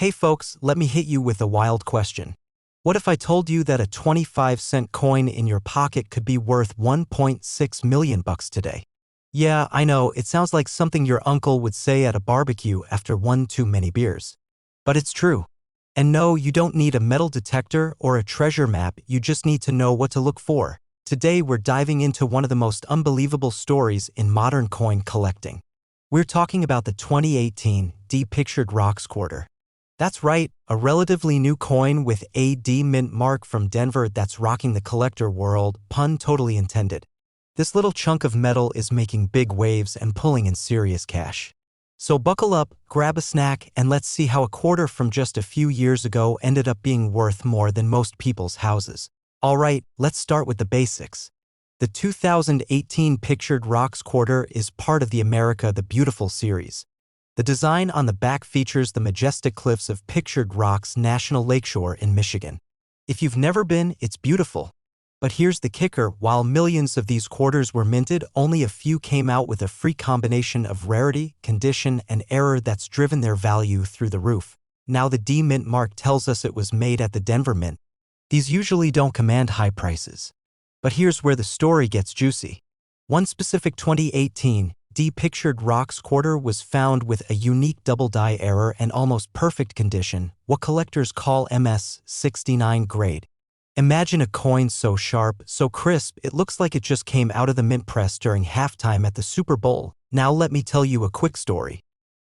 Hey folks, let me hit you with a wild question. What if I told you that a 25-cent coin in your pocket could be worth 1.6 million bucks today? Yeah, I know, it sounds like something your uncle would say at a barbecue after one too many beers. But it's true. And no, you don't need a metal detector or a treasure map, you just need to know what to look for. Today we're diving into one of the most unbelievable stories in modern coin collecting. We're talking about the 2018 D-Pictured Rocks Quarter. That's right, a relatively new coin with a D mint mark from Denver that's rocking the collector world, pun totally intended. This little chunk of metal is making big waves and pulling in serious cash. So buckle up, grab a snack, and let's see how a quarter from just a few years ago ended up being worth more than most people's houses. Alright, let's start with the basics. The 2018 Pictured Rocks Quarter is part of the America the Beautiful series. The design on the back features the majestic cliffs of Pictured Rocks National Lakeshore in Michigan. If you've never been, it's beautiful. But here's the kicker, while millions of these quarters were minted, only a few came out with a free combination of rarity, condition, and error that's driven their value through the roof. Now the D Mint mark tells us it was made at the Denver Mint. These usually don't command high prices. But here's where the story gets juicy. One specific 2018 D-Pictured Rocks quarter was found with a unique double die error and almost perfect condition, what collectors call MS-69 grade. Imagine a coin so sharp, so crisp, it looks like it just came out of the mint press during halftime at the Super Bowl. Now let me tell you a quick story.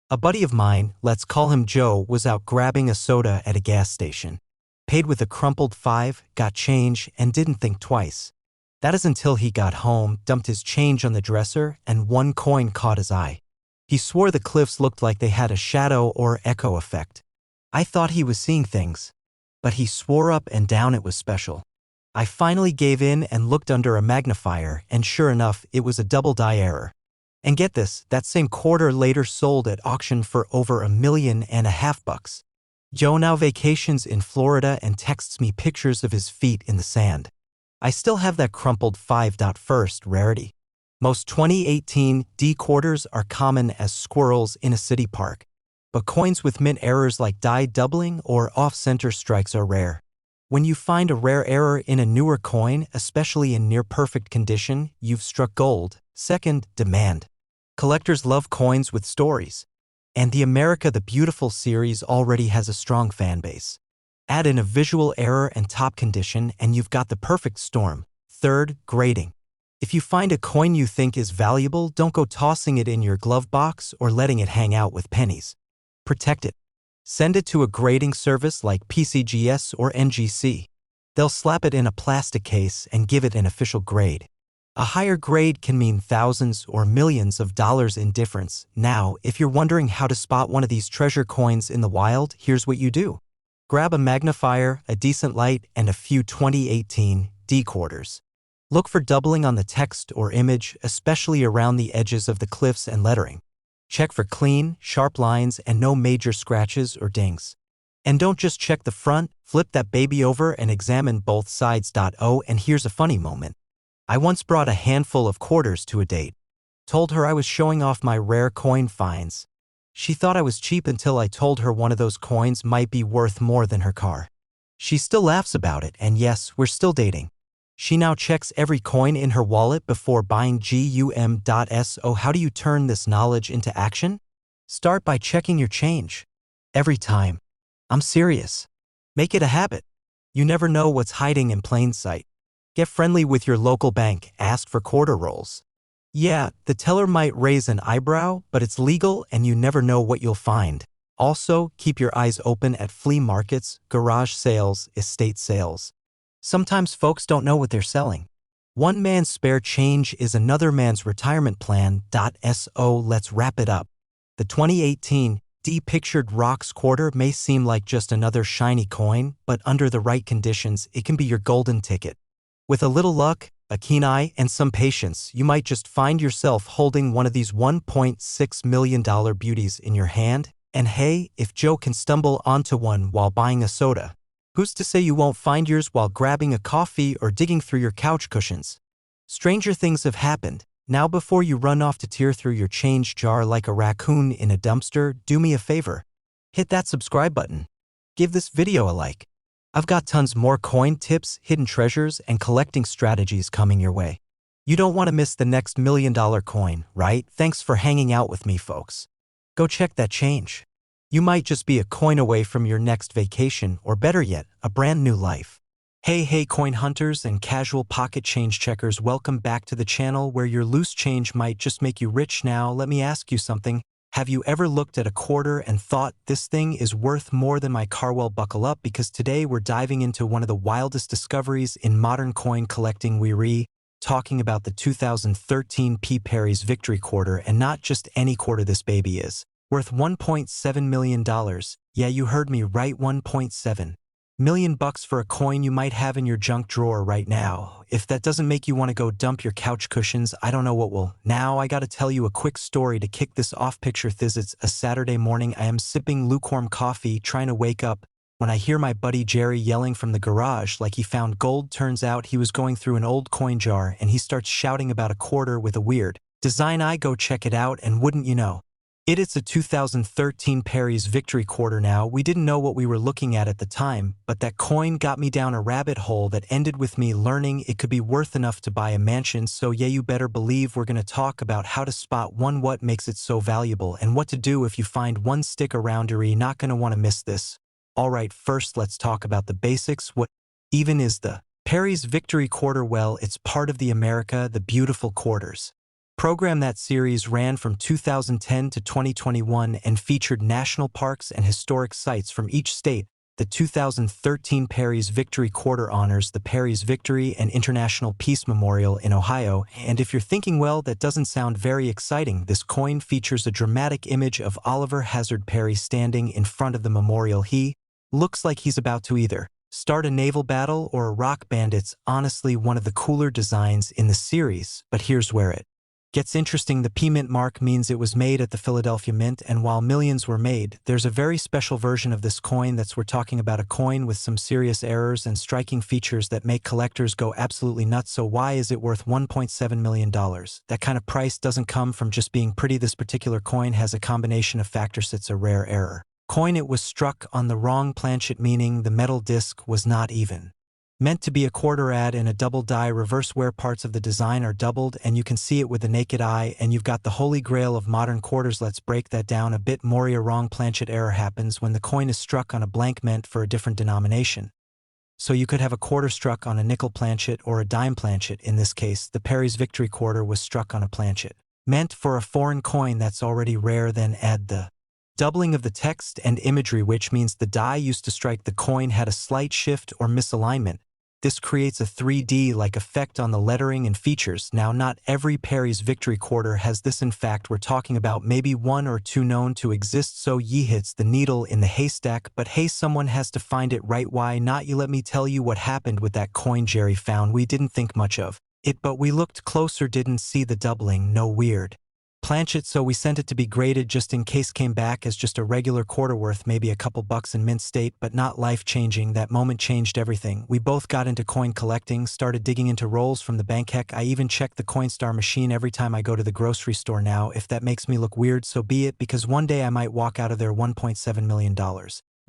A buddy of mine, let's call him Joe, was out grabbing a soda at a gas station. Paid with a crumpled 5, got change, and didn't think twice. That is until he got home, dumped his change on the dresser, and one coin caught his eye. He swore the cliffs looked like they had a shadow or echo effect. I thought he was seeing things. But he swore up and down it was special. I finally gave in and looked under a magnifier, and sure enough, it was a double die error. And get this, that same quarter later sold at auction for over $1.5 million bucks. Joe now vacations in Florida and texts me pictures of his feet in the sand. I still have that crumpled 5.1 rarity. Most 2018 D quarters are common as squirrels in a city park. But coins with mint errors like die doubling or off-center strikes are rare. When you find a rare error in a newer coin, especially in near-perfect condition, you've struck gold. Second, demand. Collectors love coins with stories. And the America the Beautiful series already has a strong fan base. Add in a visual error and top condition and you've got the perfect storm. Third, grading. If you find a coin you think is valuable, don't go tossing it in your glove box or letting it hang out with pennies. Protect it. Send it to a grading service like PCGS or NGC. They'll slap it in a plastic case and give it an official grade. A higher grade can mean thousands or millions of dollars in difference. Now, if you're wondering how to spot one of these treasure coins in the wild, here's what you do. Grab a magnifier, a decent light, and a few 2018 D quarters. Look for doubling on the text or image, especially around the edges of the cliffs and lettering. Check for clean, sharp lines and no major scratches or dings. And don't just check the front, flip that baby over and examine both sides. Oh, and here's a funny moment. I once brought a handful of quarters to a date. Told her I was showing off my rare coin finds. She thought I was cheap until I told her one of those coins might be worth more than her car. She still laughs about it, and yes, we're still dating. She now checks every coin in her wallet before buying GUM.so. How do you turn this knowledge into action? Start by checking your change. Every time. I'm serious. Make it a habit. You never know what's hiding in plain sight. Get friendly with your local bank, ask for quarter rolls. Yeah, the teller might raise an eyebrow, but it's legal and you never know what you'll find. Also, keep your eyes open at flea markets, garage sales, estate sales. Sometimes folks don't know what they're selling. One man's spare change is another man's retirement plan. So let's wrap it up. The 2018 D-Pictured Rocks quarter may seem like just another shiny coin, but under the right conditions, it can be your golden ticket. With a little luck, a keen eye, and some patience, you might just find yourself holding one of these $1.6 million beauties in your hand. And hey, if Joe can stumble onto one while buying a soda, who's to say you won't find yours while grabbing a coffee or digging through your couch cushions? Stranger things have happened. Now before you run off to tear through your change jar like a raccoon in a dumpster, do me a favor. hit that subscribe button. Give this video a like. I've got tons more coin tips, hidden treasures, and collecting strategies coming your way. You don't want to miss the next $1 million coin, right? Thanks for hanging out with me, folks. Go check that change. You might just be a coin away from your next vacation, or better yet, a brand new life. Hey coin hunters and casual pocket change checkers, welcome back to the channel where your loose change might just make you rich. Now, let me ask you something. Have you ever looked at a quarter and thought, this thing is worth more than my car? Well, buckle up, because today we're diving into one of the wildest discoveries in modern coin collecting. We're talking about the 2013 P. Perry's Victory Quarter, and not just any quarter. This baby is worth $1.7 million. Yeah, you heard me right, $1.7 million for a coin you might have in your junk drawer right now. If that doesn't make you want to go dump your couch cushions, I don't know what will. Now, I gotta tell you a quick story to kick this off. Picture this: it's a Saturday morning. I am sipping lukewarm coffee, trying to wake up, when I hear my buddy Jerry yelling from the garage like he found gold. Turns out he was going through an old coin jar, and he starts shouting about a quarter with a weird design. I go check it out, and wouldn't you know, it's a 2013 Perry's Victory Quarter. Now, we didn't know what we were looking at the time, but that coin got me down a rabbit hole that ended with me learning it could be worth enough to buy a mansion. So yeah, you better believe we're gonna talk about how to spot one, what makes it so valuable, and what to do if you find one. Stick around, you're not gonna want to miss this. Alright, first let's talk about the basics. What even is the Perry's Victory Quarter? Well, it's part of the America the Beautiful Quarters program. That series ran from 2010 to 2021 and featured national parks and historic sites from each state. The 2013 Perry's Victory Quarter honors the Perry's Victory and International Peace Memorial in Ohio. And if you're thinking, well, that doesn't sound very exciting, this coin features a dramatic image of Oliver Hazard Perry standing in front of the memorial. He looks like he's about to either start a naval battle or a rock band. It's honestly one of the cooler designs in the series, but here's where it gets interesting. The P Mint mark means it was made at the Philadelphia Mint, and while millions were made, there's a very special version of this coin we're talking about, a coin with some serious errors and striking features that make collectors go absolutely nuts. So why is it worth $1.7 million? That kind of price doesn't come from just being pretty. This particular coin has a combination of factors. It's a rare error coin. It was struck on the wrong planchet, meaning the metal disc was not even meant to be a quarter ad in a double die reverse, where parts of the design are doubled and you can see it with the naked eye, and you've got the holy grail of modern quarters. Let's break that down a bit more. A wrong planchet error happens when the coin is struck on a blank meant for a different denomination. So you could have a quarter struck on a nickel planchet or a dime planchet. In this case, the Perry's Victory Quarter was struck on a planchet meant for a foreign coin that's already rare. Then add the doubling of the text and imagery, which means the die used to strike the coin had a slight shift or misalignment. This creates a 3D-like effect on the lettering and features. Now, not every Perry's Victory Quarter has this. In fact, we're talking about maybe one or two known to exist. So ye hits the needle in the haystack, but hey, someone has to find it, right? Why not you? Let me tell you what happened with that coin Jerry found. We didn't think much of it, but we looked closer, didn't see the doubling, no weird planchet, so we sent it to be graded just in case. Came back as just a regular quarter worth maybe a couple bucks in mint state, but not life-changing. That moment changed everything. We both got into coin collecting, started digging into rolls from the bank. Heck, I even check the Coinstar machine every time I go to the grocery store. Now, if that makes me look weird, so be it, because one day I might walk out of there $1.7 million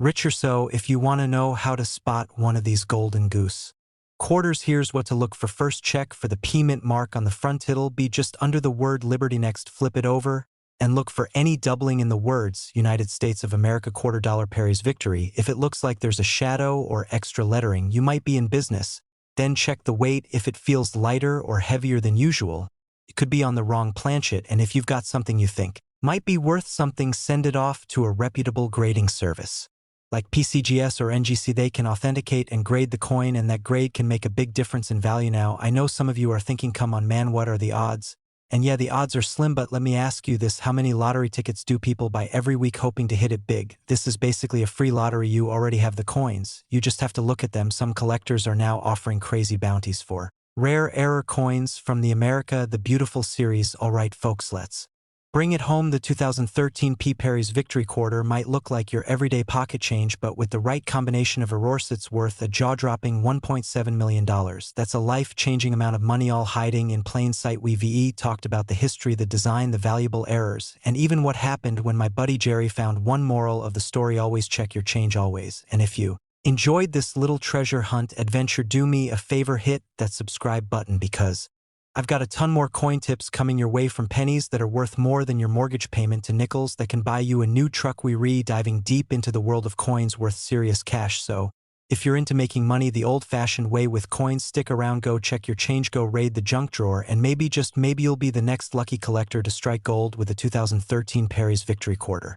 richer. So if you want to know how to spot one of these golden goose quarters, here's what to look for. First, check for the P Mint mark on the front. It'll be just under the word Liberty. Next, flip it over and look for any doubling in the words United States of America quarter dollar Perry's Victory. If it looks like there's a shadow or extra lettering, you might be in business. Then check the weight. If it feels lighter or heavier than usual, it could be on the wrong planchet. And if you've got something you think might be worth something, send it off to a reputable grading service like PCGS or NGC. They can authenticate and grade the coin, and that grade can make a big difference in value. Now, I know some of you are thinking, come on man, what are the odds? And yeah, the odds are slim, but let me ask you this: how many lottery tickets do people buy every week hoping to hit it big? This is basically a free lottery. You already have the coins. You just have to look at them. Some collectors are now offering crazy bounties for rare error coins from the America the Beautiful series. Alright folks, let's Bring it home. The 2013 P. Perry's Victory Quarter might look like your everyday pocket change, but with the right combination of errors, it's worth a jaw-dropping $1.7 million. That's a life-changing amount of money all hiding in plain sight. We talked about the history, the design, the valuable errors, and even what happened when my buddy Jerry found one. Moral of the story: always check your change, always. And if you enjoyed this little treasure hunt adventure, do me a favor, hit that subscribe button, because I've got a ton more coin tips coming your way, from pennies that are worth more than your mortgage payment to nickels that can buy you a new truck. We diving deep into the world of coins worth serious cash. So if you're into making money the old-fashioned way with coins, stick around. Go check your change, go raid the junk drawer, and maybe, just maybe, you'll be the next lucky collector to strike gold with the 2013 Perry's Victory Quarter,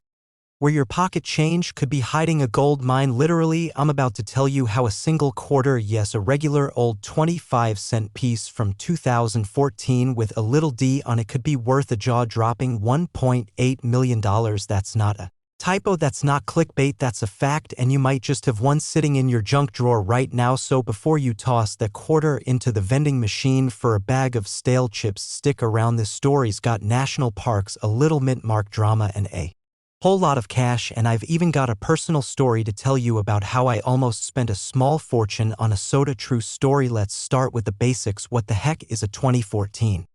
where your pocket change could be hiding a gold mine. Literally, I'm about to tell you how a single quarter, yes, a regular old 25-cent piece from 2014 with a little D on it, could be worth a jaw-dropping $1.8 million. That's not a typo, that's not clickbait, that's a fact, and you might just have one sitting in your junk drawer right now. So before you toss that quarter into the vending machine for a bag of stale chips, stick around. This story's got national parks, a little mint mark drama, and a whole lot of cash, and I've even got a personal story to tell you about how I almost spent a small fortune on a soda. True story. Let's start with the basics. What the heck is a 2014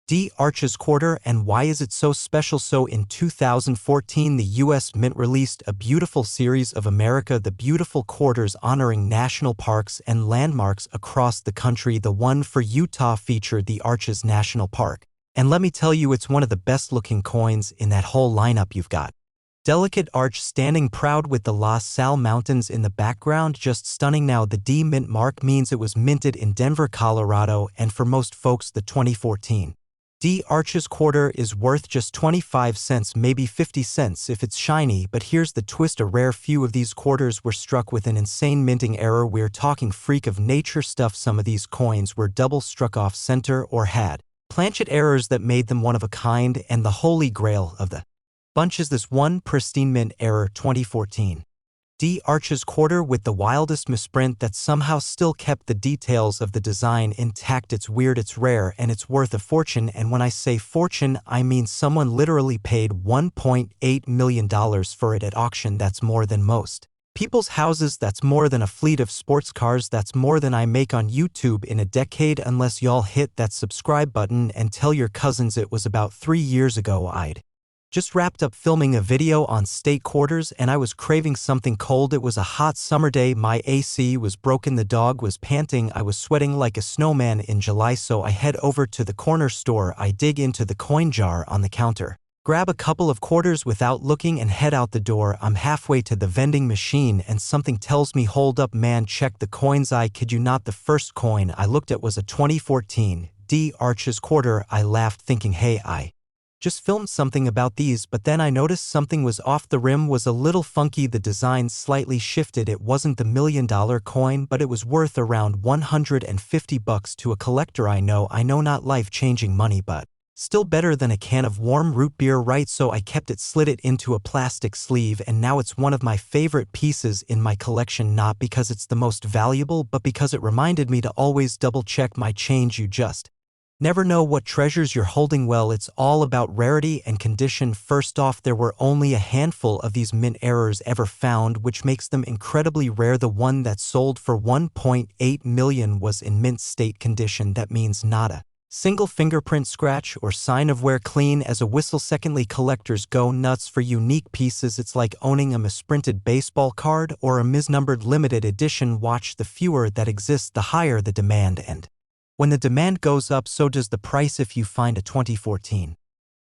D. Arches quarter, and why is it so special? So in 2014, the U.S. Mint released a beautiful series of America the Beautiful quarters honoring national parks and landmarks across the country. The one for Utah featured the Arches National Park, and let me tell you, it's one of the best looking coins in that whole lineup. You've got delicate arch standing proud with the La Salle Mountains in the background, just stunning. Now, the D mint mark means it was minted in Denver, Colorado, and for most folks, the 2014 D Arches quarter is worth just 25 cents, maybe 50 cents if it's shiny. But here's the twist: a rare few of these quarters were struck with an insane minting error. We're talking freak of nature stuff. Some of these coins were double struck off center or had planchet errors that made them one of a kind, and the holy grail of the bunch is this one pristine mint error 2014 D Arches quarter with the wildest misprint that somehow still kept the details of the design intact. It's weird, it's rare, and it's worth a fortune. And when I say fortune, I mean someone literally paid $1.8 million for it at auction. That's more than most people's houses, that's more than a fleet of sports cars, that's more than I make on YouTube in a decade. Unless y'all hit that subscribe button and tell your cousins it was about 3 years ago. I'd just wrapped up filming a video on state quarters, and I was craving something cold. It was a hot summer day, my AC was broken, the dog was panting, I was sweating like a snowman in July. So I head over to the corner store, I dig into the coin jar on the counter, grab a couple of quarters without looking, and head out the door. I'm halfway to the vending machine and something tells me, hold up man, check the coins. I kid you not, the first coin I looked at was a 2014 D Arches quarter. I laughed thinking, hey, I just filmed something about these, but then I noticed something was off. The rim was a little funky, the design slightly shifted. It wasn't the $1 million coin, but it was worth around $150 to a collector. I know, not life-changing money, but still better than a can of warm root beer, right? So I kept it, slid it into a plastic sleeve, and now it's one of my favorite pieces in my collection, not because it's the most valuable, but because it reminded me to always double-check my change. You just never know what treasures you're holding. Well, it's all about rarity and condition. First off, there were only a handful of these mint errors ever found, which makes them incredibly rare. The one that sold for $1.8 million was in mint state condition. That means not a single fingerprint scratch or sign of wear, clean as a whistle. Secondly, collectors go nuts for unique pieces. It's like owning a misprinted baseball card or a misnumbered limited edition watch. The fewer that exist, the higher the demand, and when the demand goes up, so does the price. If you find a 2014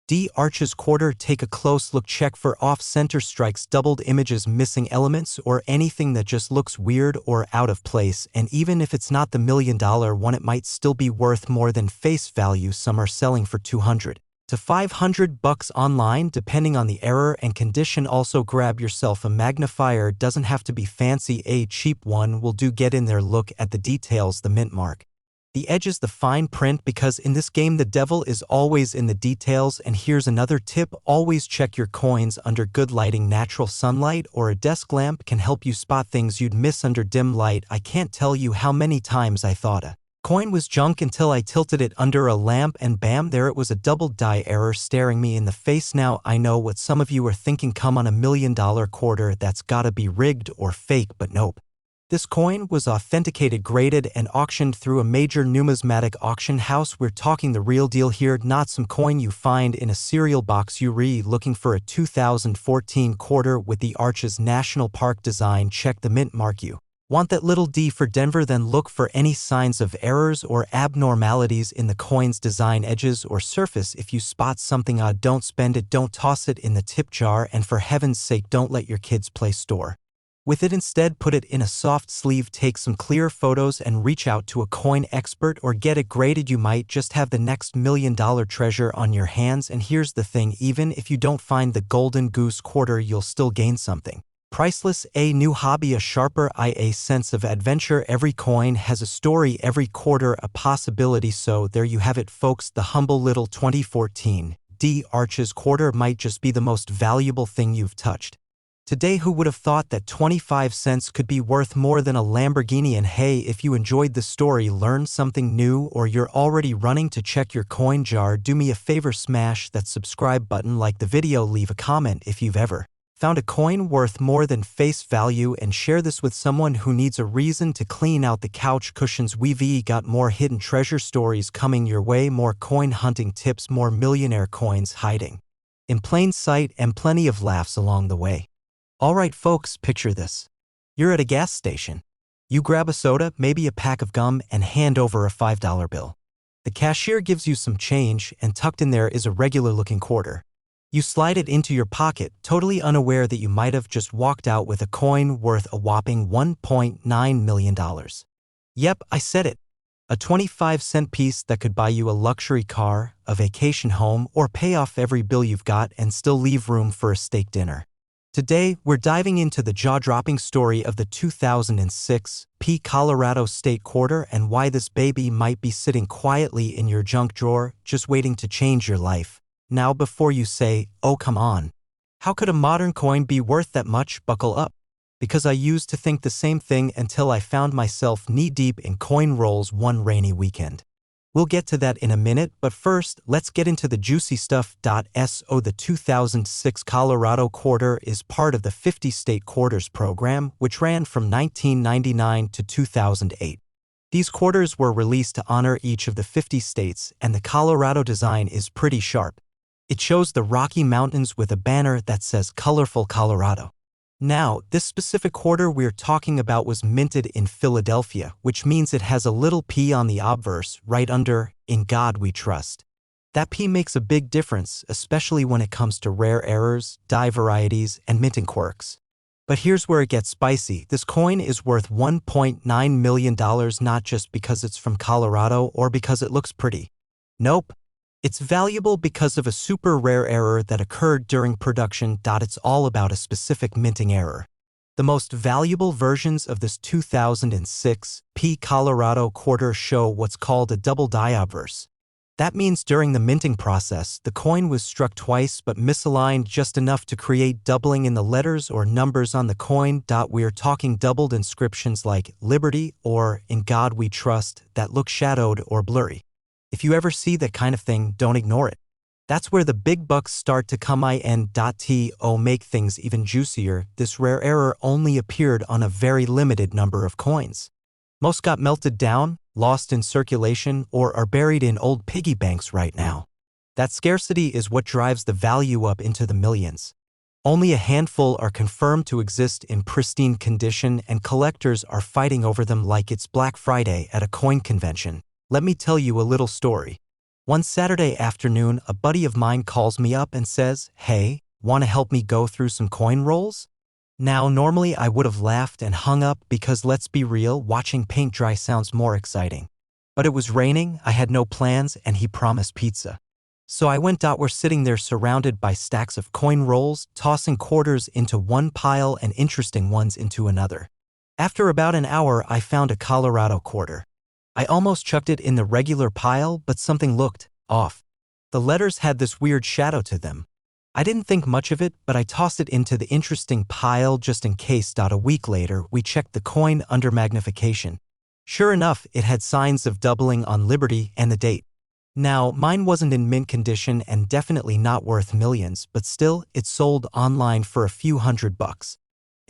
D Arches quarter, take a close look, check for off-center strikes, doubled images, missing elements, or anything that just looks weird or out of place. And even if it's not the $1 million one, it might still be worth more than face value. Some are selling for $200 to $500 online, depending on the error and condition. Also, grab yourself a magnifier. Doesn't have to be fancy, a cheap one will do. Get in there, look at the details, the mint mark, the edges, the fine print, because in this game the devil is always in the details. And here's another tip: always check your coins under good lighting. Natural sunlight or a desk lamp can help you spot things you'd miss under dim light. I can't tell you how many times I thought a Coin was junk until I tilted it under a lamp and bam, there it was, a double die error staring me in the face. Now I know what some of you are thinking, come on, $1 million quarter, that's gotta be rigged or fake, but nope. This coin was authenticated, graded, and auctioned through a major numismatic auction house. We're talking the real deal here, not some coin you find in a cereal box. You looking for a 2014 quarter with the Arches National Park design? Check the mint mark. You want that little D for Denver? Then look for any signs of errors or abnormalities in the coin's design, edges, or surface. If you spot something odd, don't spend it, don't toss it in the tip jar, and for heaven's sake, don't let your kids play store with it. Instead, put it in a soft sleeve, take some clear photos, and reach out to a coin expert or get it graded. You might just have the next $1 million treasure on your hands. And here's the thing, even if you don't find the golden goose quarter, you'll still gain something priceless, a new hobby, a sharper eye, a sense of adventure. Every coin has a story, every quarter a possibility. So there you have it, folks. The humble little 2014 D Arches quarter might just be the most valuable thing you've touched today. Who would have thought that 25 cents could be worth more than a Lamborghini? And hey, if you enjoyed the story, learned something new, or you're already running to check your coin jar, do me a favor, smash that subscribe button, like the video, leave a comment if you've ever found a coin worth more than face value, and share this with someone who needs a reason to clean out the couch cushions. We've got more hidden treasure stories coming your way, more coin hunting tips, more millionaire coins hiding in plain sight, and plenty of laughs along the way. Alright folks, picture this. You're at a gas station. You grab a soda, maybe a pack of gum, and hand over a $5 bill. The cashier gives you some change, and tucked in there is a regular-looking quarter. You slide it into your pocket, totally unaware that you might have just walked out with a coin worth a whopping $1.9 million. Yep, I said it. A 25-cent piece that could buy you a luxury car, a vacation home, or pay off every bill you've got and still leave room for a steak dinner. Today, we're diving into the jaw-dropping story of the 2006 P Colorado State Quarter and why this baby might be sitting quietly in your junk drawer, just waiting to change your life. Now, before you say, oh come on, how could a modern coin be worth that much? Buckle up. Because I used to think the same thing until I found myself knee-deep in coin rolls one rainy weekend. We'll get to that in a minute, but first, let's get into the juicy stuff. So the 2006 Colorado Quarter is part of the 50 State Quarters program, which ran from 1999 to 2008. These quarters were released to honor each of the 50 states, and the Colorado design is pretty sharp. It shows the Rocky Mountains with a banner that says Colorful Colorado. Now, this specific quarter we're talking about was minted in Philadelphia, which means it has a little P on the obverse right under In God We Trust. That P makes a big difference, especially when it comes to rare errors, die varieties, and minting quirks. But here's where it gets spicy. This coin is worth $1.9 million, not just because it's from Colorado or because it looks pretty. Nope. It's valuable because of a super rare error that occurred during production. It's all about a specific minting error. The most valuable versions of this 2006 P Colorado Quarter show what's called a double die obverse. That means during the minting process, the coin was struck twice but misaligned just enough to create doubling in the letters or numbers on the coin. We're talking doubled inscriptions like Liberty or In God We Trust that look shadowed or blurry. If you ever see that kind of thing, don't ignore it. That's where the big bucks start to come in. To make things even juicier, this rare error only appeared on a very limited number of coins. Most got melted down, lost in circulation, or are buried in old piggy banks right now. That scarcity is what drives the value up into the millions. Only a handful are confirmed to exist in pristine condition, and collectors are fighting over them like it's Black Friday at a coin convention. Let me tell you a little story. One Saturday afternoon, a buddy of mine calls me up and says, "Hey, want to help me go through some coin rolls?" Now, normally I would have laughed and hung up because let's be real, watching paint dry sounds more exciting. But it was raining, I had no plans, and he promised pizza. So I went. We're sitting there surrounded by stacks of coin rolls, tossing quarters into one pile and interesting ones into another. After about an hour, I found a Colorado quarter. I almost chucked it in the regular pile, but something looked off. The letters had this weird shadow to them. I didn't think much of it, but I tossed it into the interesting pile just in case. A week later, we checked the coin under magnification. Sure enough, it had signs of doubling on Liberty and the date. Now, mine wasn't in mint condition and definitely not worth millions, but still, it sold online for a few $100.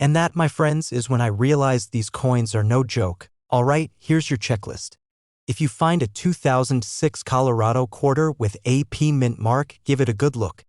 And that, my friends, is when I realized these coins are no joke. Alright, here's your checklist. If you find a 2006 Colorado quarter with AP mint mark, give it a good look.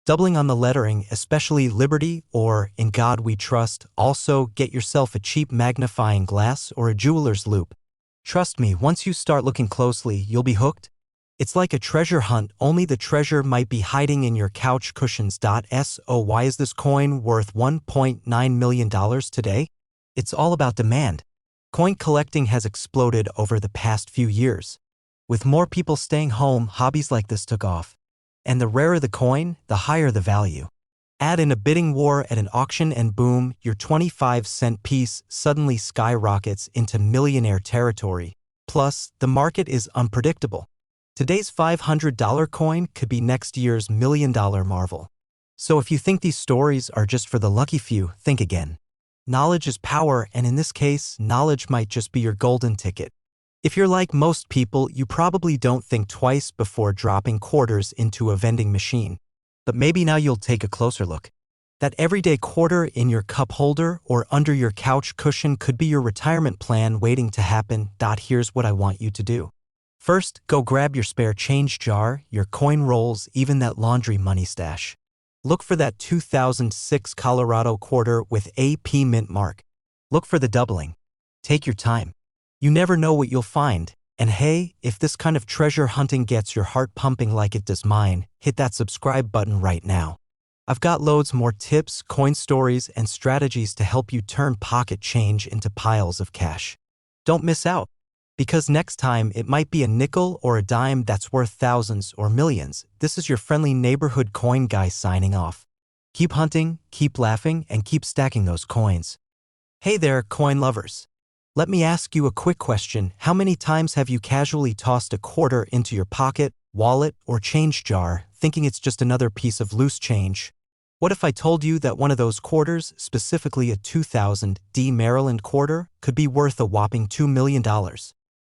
Doubling on the lettering, especially Liberty or In God We Trust. Also, get yourself a cheap magnifying glass or a jeweler's loupe. Trust me, once you start looking closely, you'll be hooked. It's like a treasure hunt, only the treasure might be hiding in your couch cushions. So why is this coin worth $1.9 million today? It's all about demand. Coin collecting has exploded over the past few years. With more people staying home, hobbies like this took off. And the rarer the coin, the higher the value. Add in a bidding war at an auction and boom, your 25-cent piece suddenly skyrockets into millionaire territory. Plus, the market is unpredictable. Today's $500 coin could be next year's $1 million marvel. So if you think these stories are just for the lucky few, think again. Knowledge is power, and in this case, knowledge might just be your golden ticket. If you're like most people, you probably don't think twice before dropping quarters into a vending machine. But maybe now you'll take a closer look. That everyday quarter in your cup holder or under your couch cushion could be your retirement plan waiting to happen. Here's what I want you to do. First, go grab your spare change jar, your coin rolls, even that laundry money stash. Look for that 2006 Colorado quarter with AP mint mark. Look for the doubling. Take your time. You never know what you'll find. And hey, if this kind of treasure hunting gets your heart pumping like it does mine, hit that subscribe button right now. I've got loads more tips, coin stories, and strategies to help you turn pocket change into piles of cash. Don't miss out. Because next time, it might be a nickel or a dime that's worth thousands or millions. This is your friendly neighborhood coin guy signing off. Keep hunting, keep laughing, and keep stacking those coins. Hey there, coin lovers. Let me ask you a quick question. How many times have you casually tossed a quarter into your pocket, wallet, or change jar, thinking it's just another piece of loose change? What if I told you that one of those quarters, specifically a 2000 D Maryland quarter, could be worth a whopping $2 million?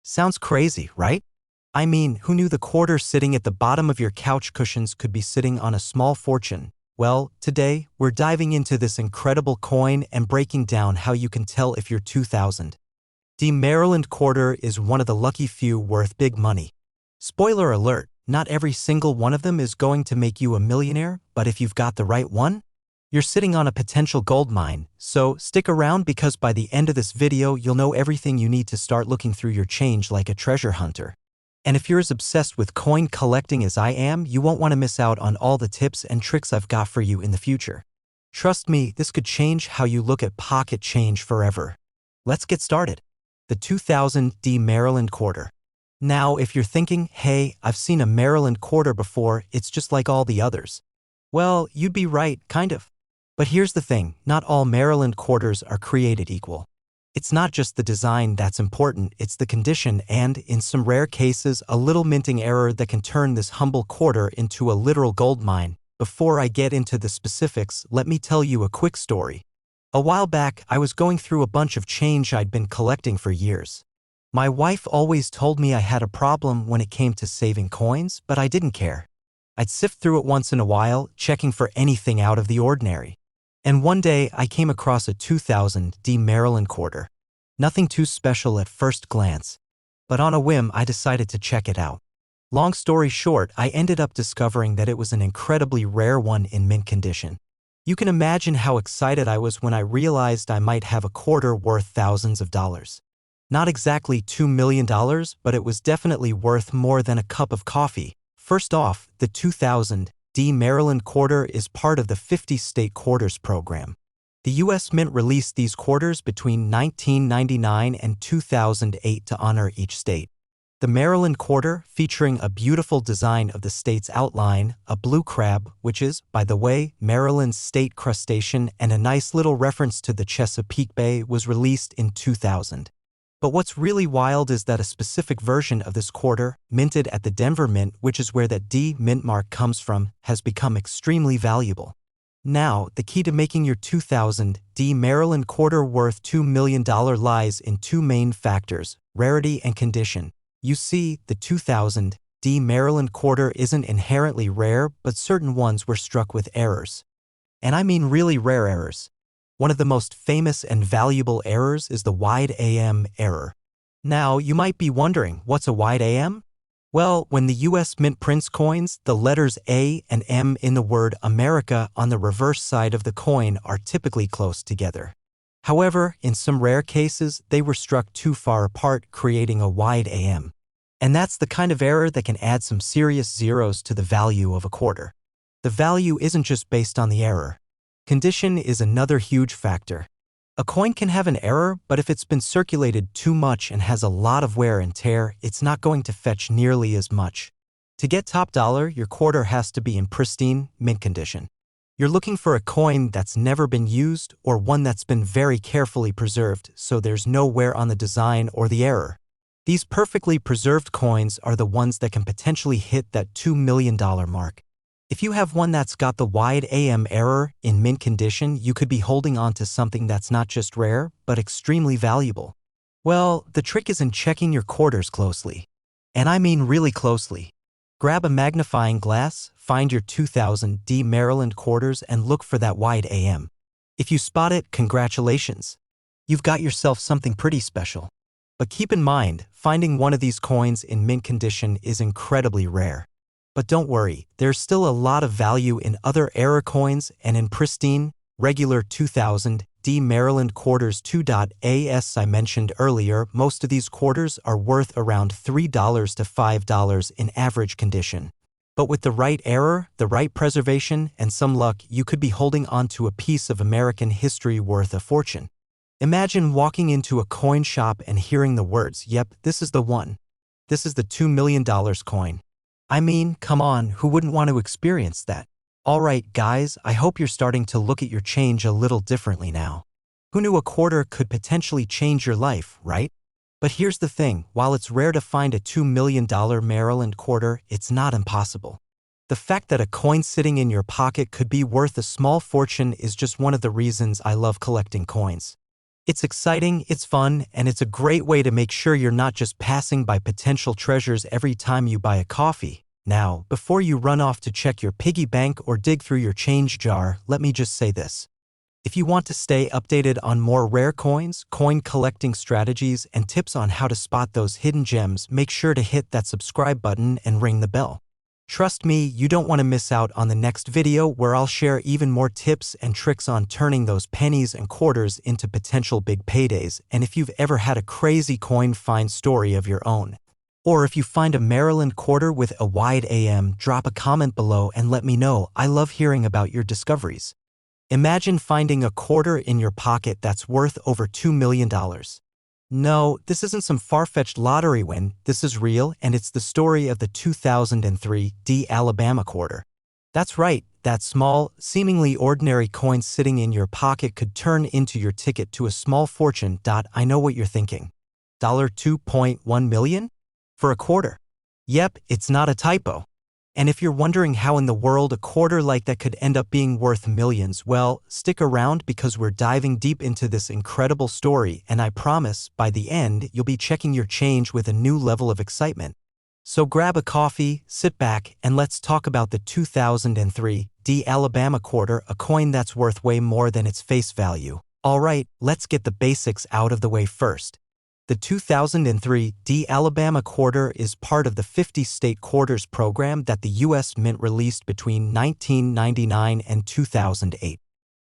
Sounds crazy, right? I mean, who knew the quarter sitting at the bottom of your couch cushions could be sitting on a small fortune? Well, today, we're diving into this incredible coin and breaking down how you can tell if your 2000 D Maryland quarter is one of the lucky few worth big money. Spoiler alert, not every single one of them is going to make you a millionaire, but if you've got the right one, you're sitting on a potential gold mine. So stick around because by the end of this video, you'll know everything you need to start looking through your change like a treasure hunter. And if you're as obsessed with coin collecting as I am, you won't want to miss out on all the tips and tricks I've got for you in the future. Trust me, this could change how you look at pocket change forever. Let's get started. The 2000 D Maryland quarter. Now, if you're thinking, hey, I've seen a Maryland quarter before, it's just like all the others. Well, you'd be right, kind of. But here's the thing, not all Maryland quarters are created equal. It's not just the design that's important, it's the condition and, in some rare cases, a little minting error that can turn this humble quarter into a literal gold mine. Before I get into the specifics, let me tell you a quick story. A while back, I was going through a bunch of change I'd been collecting for years. My wife always told me I had a problem when it came to saving coins, but I didn't care. I'd sift through it once in a while, checking for anything out of the ordinary. And one day, I came across a 2000 D Maryland quarter. Nothing too special at first glance. But on a whim, I decided to check it out. Long story short, I ended up discovering that it was an incredibly rare one in mint condition. You can imagine how excited I was when I realized I might have a quarter worth thousands of dollars. Not exactly $2 million, but it was definitely worth more than a cup of coffee. First off, the 2000 D Maryland quarter is part of the 50-state quarters program. The U.S. Mint released these quarters between 1999 and 2008 to honor each state. The Maryland quarter, featuring a beautiful design of the state's outline, a blue crab, which is, by the way, Maryland's state crustacean, and a nice little reference to the Chesapeake Bay, was released in 2000. But what's really wild is that a specific version of this quarter, minted at the Denver Mint, which is where that D mint mark comes from, has become extremely valuable. Now, the key to making your 2000 D Maryland quarter worth $2 million lies in two main factors: Rarity and condition. You see, the 2000 D Maryland quarter isn't inherently rare, but certain ones were struck with errors. And I mean really rare errors. One of the most famous and valuable errors is the wide AM error. Now, you might be wondering, what's a wide AM? Well, when the US Mint prints coins, the letters A and M in the word America on the reverse side of the coin are typically close together. However, in some rare cases, they were struck too far apart, creating a wide AM. And that's the kind of error that can add some serious zeros to the value of a quarter. The value isn't just based on the error. Condition is another huge factor. A coin can have an error, but if it's been circulated too much and has a lot of wear and tear, it's not going to fetch nearly as much. To get top dollar, your quarter has to be in pristine, mint condition. You're looking for a coin that's never been used or one that's been very carefully preserved, so there's no wear on the design or the error. These perfectly preserved coins are the ones that can potentially hit that $2 million mark. If you have one that's got the wide AM error in mint condition, you could be holding on to something that's not just rare, but extremely valuable. Well, the trick is in checking your quarters closely. And I mean really closely. Grab a magnifying glass, find your 2000 D Maryland quarters, and look for that wide AM. If you spot it, congratulations. You've got yourself something pretty special. But keep in mind, finding one of these coins in mint condition is incredibly rare. But don't worry, there's still a lot of value in other error coins and in pristine, regular 2000 D Maryland quarters 2.as I mentioned earlier. Most of these quarters are worth around $3 to $5 in average condition. But with the right error, the right preservation, and some luck, you could be holding on to a piece of American history worth a fortune. Imagine walking into a coin shop and hearing the words, "Yep, this is the one. This is the $2 million coin." I mean, come on, who wouldn't want to experience that? Alright guys, I hope you're starting to look at your change a little differently now. Who knew a quarter could potentially change your life, right? But here's the thing, while it's rare to find a $2 million Maryland quarter, it's not impossible. The fact that a coin sitting in your pocket could be worth a small fortune is just one of the reasons I love collecting coins. It's exciting, it's fun, and it's a great way to make sure you're not just passing by potential treasures every time you buy a coffee. Now, before you run off to check your piggy bank or dig through your change jar, let me just say this. If you want to stay updated on more rare coins, coin collecting strategies, and tips on how to spot those hidden gems, make sure to hit that subscribe button and ring the bell. Trust me, you don't want to miss out on the next video where I'll share even more tips and tricks on turning those pennies and quarters into potential big paydays. And if you've ever had a crazy coin find story of your own, or if you find a Maryland quarter with a wide AM, drop a comment below and let me know. I love hearing about your discoveries. Imagine finding a quarter in your pocket that's worth over $2 million. No, this isn't some far-fetched lottery win. This is real, and it's the story of the 2003 D Alabama quarter. That's right, that small, seemingly ordinary coin sitting in your pocket could turn into your ticket to a small fortune. I know what you're thinking. $2.1 million? For a quarter? Yep, it's not a typo. And if you're wondering how in the world a quarter like that could end up being worth millions, well, stick around because we're diving deep into this incredible story, and I promise, by the end, you'll be checking your change with a new level of excitement. So grab a coffee, sit back, and let's talk about the 2003 D Alabama quarter, a coin that's worth way more than its face value. Alright, let's get the basics out of the way first. The 2003 D Alabama quarter is part of the 50-state quarters program that the U.S. Mint released between 1999 and 2008.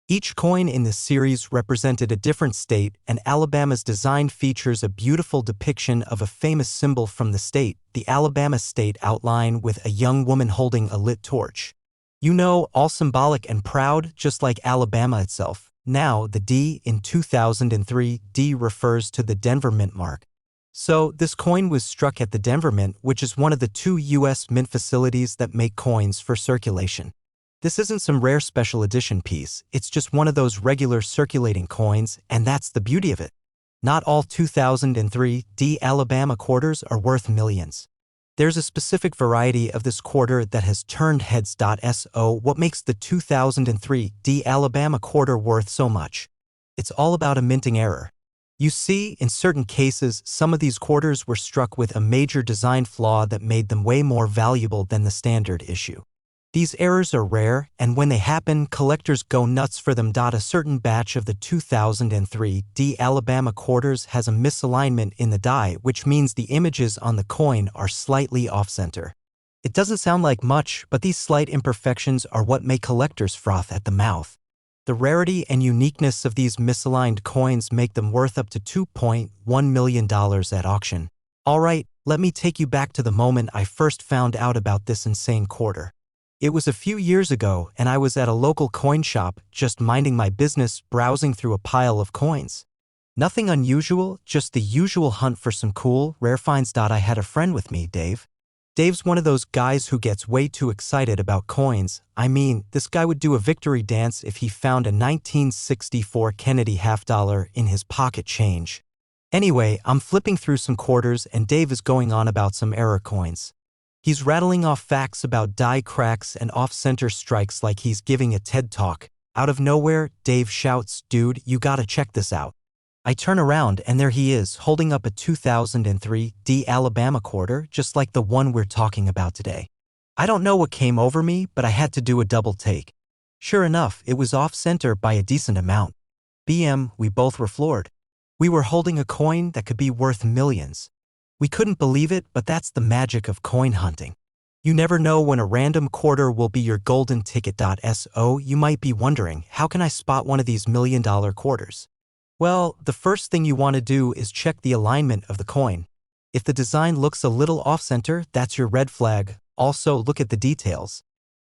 Each coin in this series represented a different state, and Alabama's design features a beautiful depiction of a famous symbol from the state, the Alabama state outline with a young woman holding a lit torch. You know, all symbolic and proud, just like Alabama itself. Now, the D in 2003 D refers to the Denver Mint mark. So, this coin was struck at the Denver Mint, which is one of the 2 U.S. Mint facilities that make coins for circulation. This isn't some rare special edition piece, it's just one of those regular circulating coins, and that's the beauty of it. Not all 2003 D Alabama quarters are worth millions. There's a specific variety of this quarter that has turned heads. So what makes the 2003 D Alabama quarter worth so much? It's all about a minting error. You see, in certain cases, some of these quarters were struck with a major design flaw that made them way more valuable than the standard issue. These errors are rare, and when they happen, collectors go nuts for them. A certain batch of the 2003 D Alabama quarters has a misalignment in the die, which means the images on the coin are slightly off-center. It doesn't sound like much, but these slight imperfections are what make collectors froth at the mouth. The rarity and uniqueness of these misaligned coins make them worth up to $2.1 million at auction. Alright, let me take you back to the moment I first found out about this insane quarter. It was a few years ago, and I was at a local coin shop, just minding my business, browsing through a pile of coins. Nothing unusual, just the usual hunt for some cool, rare finds. I had a friend with me, Dave. Dave's one of those guys who gets way too excited about coins. I mean, this guy would do a victory dance if he found a 1964 Kennedy half-dollar in his pocket change. Anyway, I'm flipping through some quarters and Dave is going on about some error coins. He's rattling off facts about die cracks and off-center strikes like he's giving a TED Talk. Out of nowhere, Dave shouts, "Dude, you gotta check this out." I turn around and there he is, holding up a 2003 D Alabama quarter, just like the one we're talking about today. I don't know what came over me, but I had to do a double take. Sure enough, it was off-center by a decent amount. We both were floored. We were holding a coin that could be worth millions. We couldn't believe it, but that's the magic of coin hunting. You never know when a random quarter will be your golden ticket. So you might be wondering, how can I spot one of these million-dollar quarters? Well, the first thing you want to do is check the alignment of the coin. If the design looks a little off-center, that's your red flag. Also, look at the details.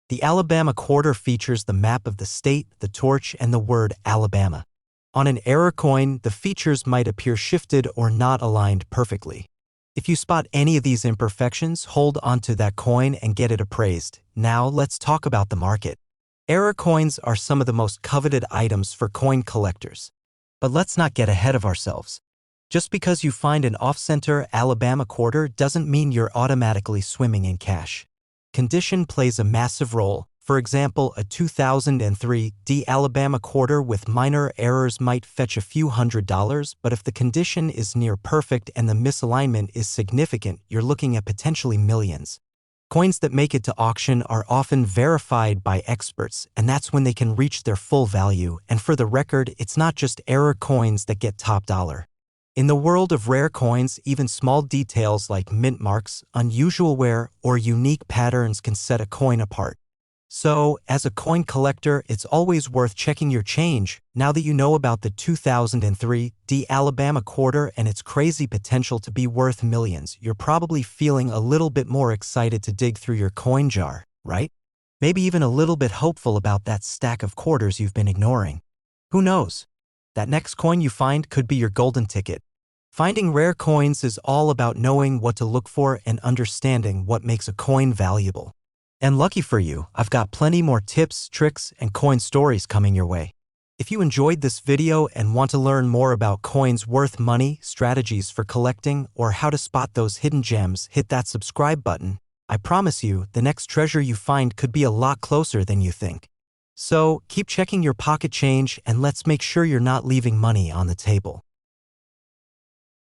The Alabama quarter features the map of the state, the torch, and the word Alabama. On an error coin, the features might appear shifted or not aligned perfectly. If you spot any of these imperfections, hold onto that coin and get it appraised. Now let's talk about the market. Error coins are some of the most coveted items for coin collectors. But let's not get ahead of ourselves. Just because you find an off-center Alabama quarter doesn't mean you're automatically swimming in cash. Condition plays a massive role. For example, a 2003 D Alabama quarter with minor errors might fetch a few $100s, but if the condition is near perfect and the misalignment is significant, you're looking at potentially millions. Coins that make it to auction are often verified by experts, and that's when they can reach their full value. And for the record, it's not just error coins that get top dollar. In the world of rare coins, even small details like mint marks, unusual wear, or unique patterns can set a coin apart. So, as a coin collector, it's always worth checking your change. Now that you know about the 2003 D Alabama quarter and its crazy potential to be worth millions, you're probably feeling a little bit more excited to dig through your coin jar, right? Maybe even a little bit hopeful about that stack of quarters you've been ignoring. Who knows? That next coin you find could be your golden ticket. Finding rare coins is all about knowing what to look for and understanding what makes a coin valuable. And lucky for you, I've got plenty more tips, tricks, and coin stories coming your way. If you enjoyed this video and want to learn more about coins worth money, strategies for collecting, or how to spot those hidden gems, hit that subscribe button. I promise you, the next treasure you find could be a lot closer than you think. So, keep checking your pocket change and let's make sure you're not leaving money on the table.